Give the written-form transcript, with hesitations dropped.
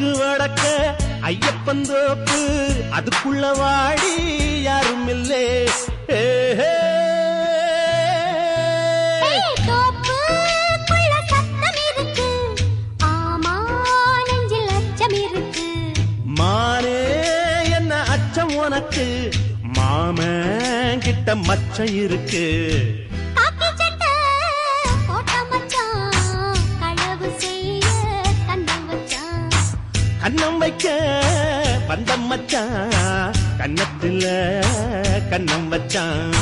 அதுக்கு வடக்க ஐயப்பன் தோப்பு அதுக்குள்ள வாடி யாரும் இல்லே மானே என்ன அச்சம் உனக்கு மாமன் கிட்ட மச்சம் இருக்கு கண்ணம் வைக்க பந்தம் மச்சான் கண்ணத்துல கண்ணம் வச்சான்